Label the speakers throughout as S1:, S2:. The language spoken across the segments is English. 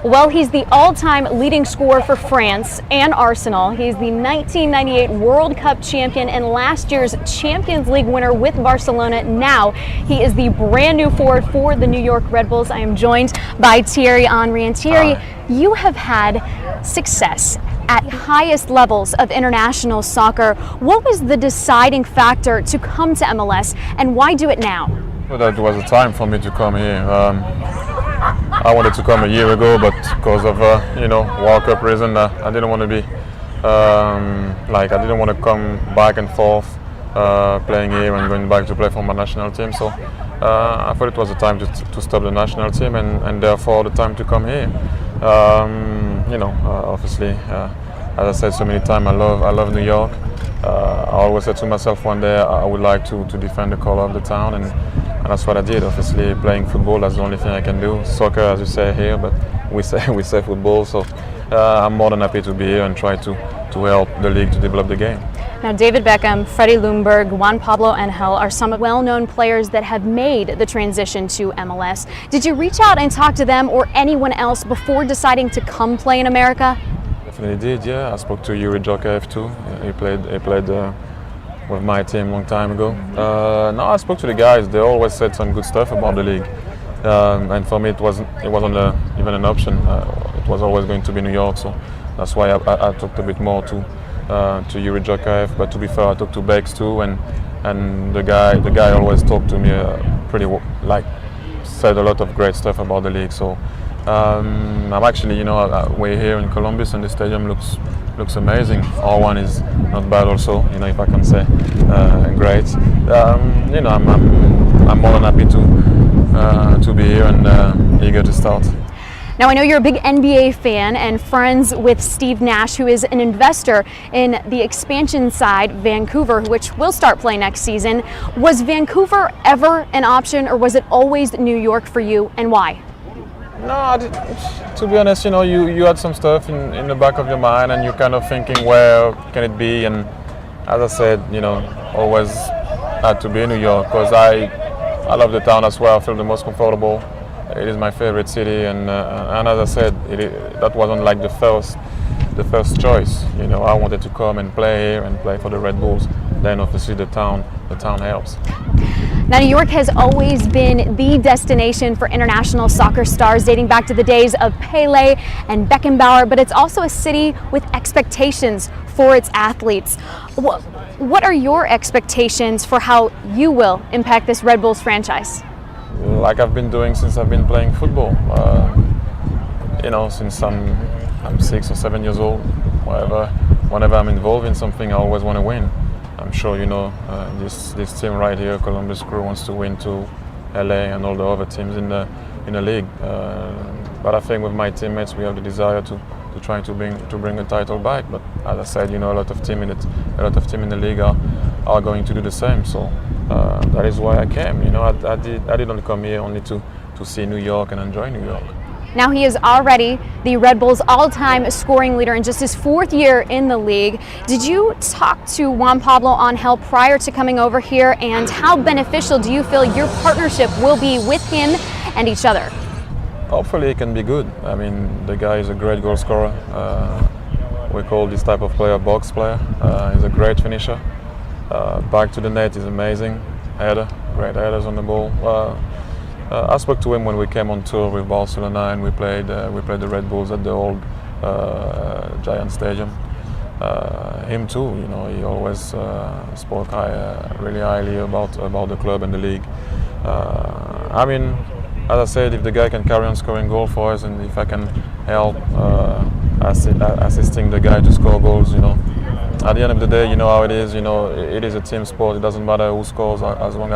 S1: Well, he's the all-time leading scorer for France and Arsenal. He's the 1998 World Cup champion and last year's Champions League winner with Barcelona. Now he is the brand new forward for the New York Red Bulls. I am joined by Thierry Henry. And Thierry, you have had success at highest levels of international soccer. What was the deciding factor to come to MLS, and why do it now?
S2: Well, that was the time for me to come here. I wanted to come a year ago, but because of World Cup reason, I didn't want to be I didn't want to come back and forth playing here and going back to play for my national team. So I thought it was the time to stop the national team and therefore the time to come here. Obviously, as I said so many times, I love New York. I always said to myself one day I would like to defend the color of the town, and that's what I did. Obviously, playing football, that's the only thing I can do. Soccer, as you say here, but we say football. So I'm more than happy to be here and try to help the league to develop the game.
S1: Now, David Beckham, Freddie Ljungberg, Juan Pablo Angel are some well-known players that have made the transition to MLS. Did you reach out and talk to them or anyone else before deciding to come play in America?
S2: Definitely did, yeah. I spoke to Yuri Djokaev too. He played with my team a long time ago. No, I spoke to the guys. They always said some good stuff about the league, and for me it wasn't even an option. It was always going to be New York, so that's why I talked a bit more to Yuri Djokaev. But to be fair, I talked to Bex too, and the guy always talked to me said a lot of great stuff about the league. So I'm actually, we're here in Columbus and the stadium looks amazing. R1 is not bad also, if I can say, great. I'm more than happy to be here and eager to start.
S1: Now, I know you're a big NBA fan and friends with Steve Nash, who is an investor in the expansion side, Vancouver, which will start play next season. Was Vancouver ever an option, or was it always New York for you, and why?
S2: No, to be honest, you had some stuff in the back of your mind, and you're kind of thinking, where can it be? And as I said, always had to be in New York because I love the town. That's where I feel the most comfortable. It is my favorite city, and as I said, that wasn't like the first choice. I wanted to come and play here and play for the Red Bulls. Then obviously the town helps.
S1: Now, New York has always been the destination for international soccer stars, dating back to the days of Pele and Beckenbauer, but it's also a city with expectations for its athletes. What are your expectations for how you will impact this Red Bulls franchise?
S2: Like I've been doing since I've been playing football. Since I'm 6 or 7 years old, whenever I'm involved in something, I always want to win. I'm sure this team right here, Columbus Crew, wants to win to LA and all the other teams in the league. But I think with my teammates, we have the desire to try to bring a title back. But as I said, a lot of teams in the league are going to do the same. So that is why I came. I didn't come here only to see New York and enjoy New York.
S1: Now, he is already the Red Bulls' all-time scoring leader in just his 4th year in the league. Did you talk to Juan Pablo Angel prior to coming over here, and how beneficial do you feel your partnership will be with him and each other?
S2: Hopefully it can be good. I mean, the guy is a great goal scorer. We call this type of player box player. He's a great finisher. Back to the net is amazing. Great headers on the ball. I spoke to him when we came on tour with Barcelona, and we played the Red Bulls at the old Giant Stadium. Him too, he always spoke really highly about the club and the league. As I said, if the guy can carry on scoring goals for us, and if I can help assisting the guy to score goals, at the end of the day, you know how it is. It is a team sport. It doesn't matter who scores, as long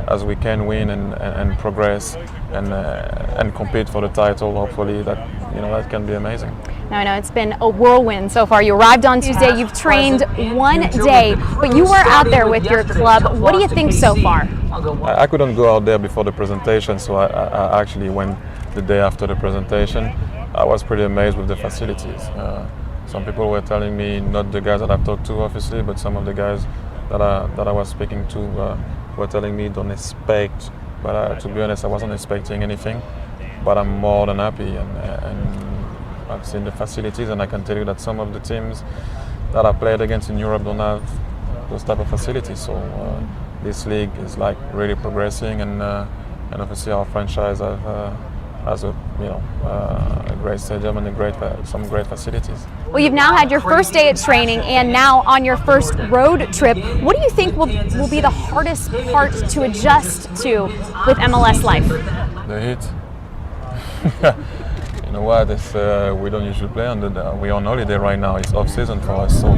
S2: as we can win and progress and compete for the title. Hopefully that can be amazing.
S1: Now, I know it's been a whirlwind so far. You arrived on Tuesday, you've trained one day, but you were out there with your club. What do you think so far?
S2: I couldn't go out there before the presentation, so I actually went the day after the presentation. I was pretty amazed with the facilities. Some people were telling me, not the guys that I've talked to obviously, but some of the guys that I was speaking to were telling me don't expect, but to be honest, I wasn't expecting anything. But I'm more than happy, and I've seen the facilities, and I can tell you that some of the teams that I played against in Europe don't have those type of facilities. So this league is like really progressing, and obviously our franchise has a great stadium and some great facilities.
S1: Well, you've now had your first day at training and now on your first road trip. What do you think will be the hardest part to adjust to with MLS life?
S2: The heat. You know what? We don't usually play we're on holiday right now. It's off season for us, so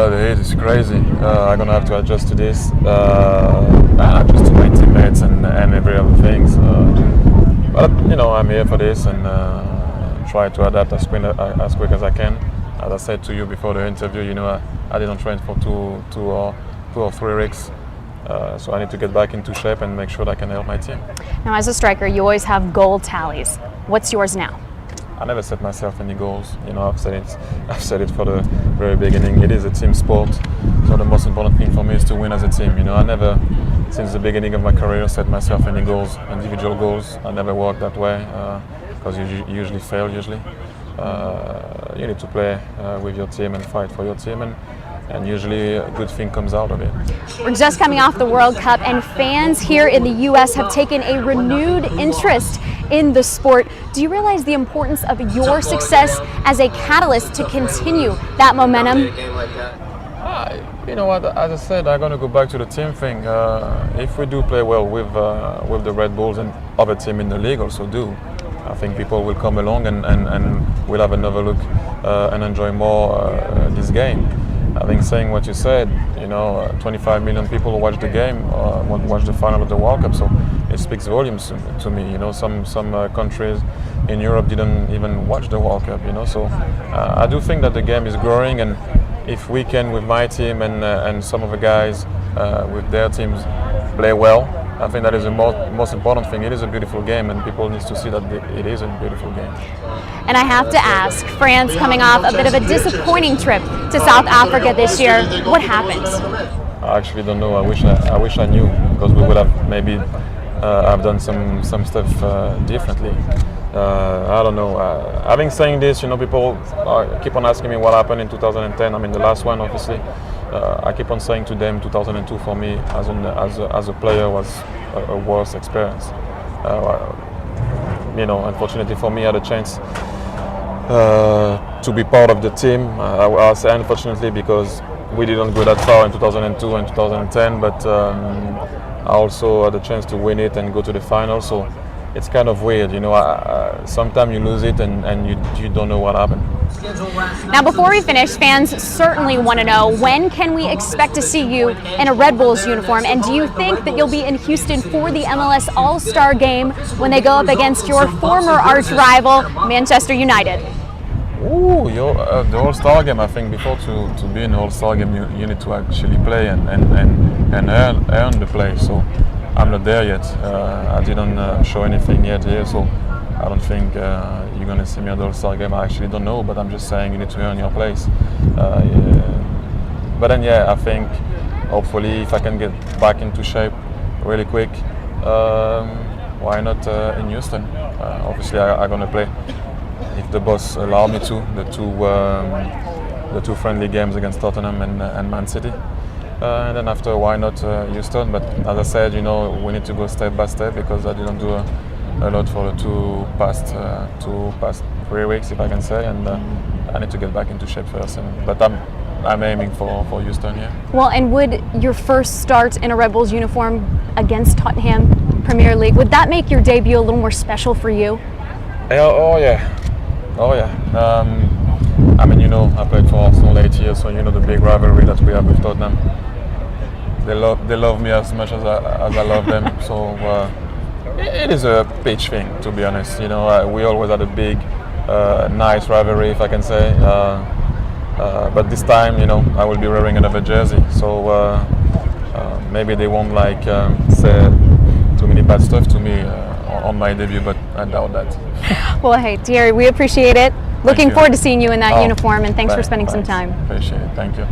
S2: the heat is crazy. I'm gonna have to adjust to this, adjust to my teammates and every other things. But I'm here for this and try to adapt as quick as I can. As I said to you before the interview, I didn't train for two or 3 weeks. So I need to get back into shape and make sure that I can help my team.
S1: Now, as a striker, you always have goal tallies. What's yours now?
S2: I never set myself any goals. I've said it for the very beginning. It is a team sport. So the most important thing for me is to win as a team. I never, since the beginning of my career, set myself any goals, individual goals. I never work that way because you usually fail. You need to play with your team and fight for your team, and usually a good thing comes out of it.
S1: We're just coming off the World Cup, and fans here in the U.S. have taken a renewed interest in the sport. Do you realize the importance of your success as a catalyst to continue that momentum?
S2: You know what? As I said, I'm going to go back to the team thing. If we do play well with the Red Bulls and other teams in the league also do, I think people will come along and we'll have another look and enjoy more this game. I think saying what you said, 25 million people watch the game, watch the final of the World Cup, so it speaks volumes to me. Some countries in Europe didn't even watch the World Cup. So I do think that the game is growing, and if we can, with my team and some of the guys with their teams, play well, I think that is the most important thing. It is a beautiful game, and people need to see that it is a beautiful game.
S1: And I have to ask, France coming off a bit of a disappointing trip to South Africa this year, what happened?
S2: I actually don't know. I wish I knew, because we would have maybe have done some stuff differently. I don't know. Having saying this, people keep on asking me what happened in 2010. I mean, the last one, obviously. I keep on saying to them, 2002 for me as a player was a worse experience. Unfortunately for me, I had a chance to be part of the team. I'll say unfortunately because we didn't go that far in 2002 and 2010, but I also had a chance to win it and go to the final. So it's kind of weird, sometimes you lose it and you don't know what happened.
S1: Now, before we finish, fans certainly want to know, when can we expect to see you in a Red Bulls uniform? And do you think that you'll be in Houston for the MLS All-Star game when they go up against your former arch rival, Manchester United?
S2: Ooh, the All-Star game, I think before to be in the All-Star game, you need to actually play and earn the play. So I'm not there yet. I didn't show anything yet here, so I don't think you're going to see me at the All-Star game. I actually don't know, but I'm just saying you need to earn your place. But then, I think hopefully if I can get back into shape really quick, why not in Houston? Obviously, I'm going to play, if the boss allow me to, the two friendly games against Tottenham and Man City. And then after, why not Houston? But as I said, we need to go step by step, because I didn't do a lot for the two past 3 weeks, if I can say, and I need to get back into shape first. But I'm aiming for Houston, yeah.
S1: Well, and would your first start in a Red Bulls uniform against Tottenham Premier League, would that make your debut a little more special for you?
S2: Oh yeah. I mean, I played for Arsenal 8 years, so the big rivalry that we have with Tottenham. They love me as much as I love them. So it is a pitch thing, to be honest. We always had a big, nice rivalry, if I can say. But this time, I will be wearing another jersey. So maybe they won't say too many bad stuff to me on my debut, but I doubt that.
S1: Well, hey, Thierry, we appreciate it. Looking forward to seeing you in that uniform, and thanks for spending some time.
S2: Appreciate it. Thank you.